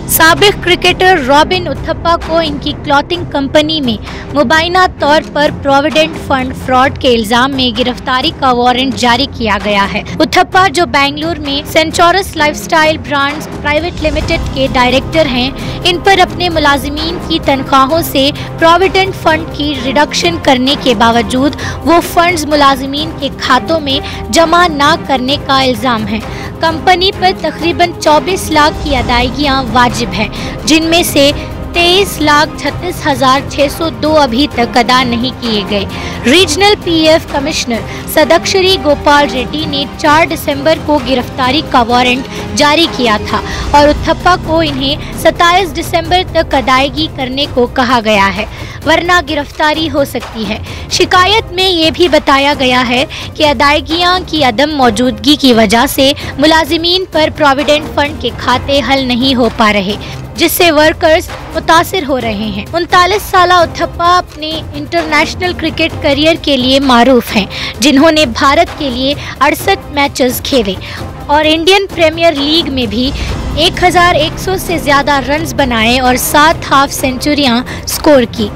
साबिक cricketer robin Uthappa को इनकी क्लॉथिंग कंपनी में मुबैना तौर पर प्रोविडेंट फंड फ्रॉड के इल्जाम में गिरफ्तारी का वारंट जारी किया गया है। उथप्पा, जो बेंगलुरु में सेंचोरस लाइफस्टाइल ब्रांड्स प्राइवेट लिमिटेड के डायरेक्टर हैं, इन पर अपने मुलाजिमीन की तनख्वाहों से प्रोविडेंट फंड की रिडक्शन करने के बावजूद वो फंड्स मुलाजिमीन के खातों में जमा न करने का इल्जाम है। कंपनी पर तकरीबन 24 लाख की अदायगियाँ वाजिब हैं, जिनमें से 23,36,602 अभी तक अदा नहीं किए गए। Regional PF commissioner Sadakshari Gopal Reddy ने 4 दिसंबर को गिरफ्तारी का वारंट जारी किया था और उथप्पा को इन्हें 27 दिसंबर तक अदायगी करने को कहा गया है, वरना गिरफ्तारी हो सकती है। शिकायत में ये भी बताया गया है कि अदायगियां की अदम मौजूदगी की वजह से मुलाजिमीन पर प्रोविडेंट फंड के खाते हल नहीं हो पा रहे, जिससे वर्कर्स मुतासिर हो रहे हैं। 39 साल उथप्पा अपने इंटरनेशनल क्रिकेट करियर के लिए मारूफ हैं, जिन्होंने भारत के लिए 68 मैचेस खेले और इंडियन प्रीमियर लीग में भी 1100 से ज़्यादा रन्स बनाए और 7 हाफ सेंचुरियां स्कोर की।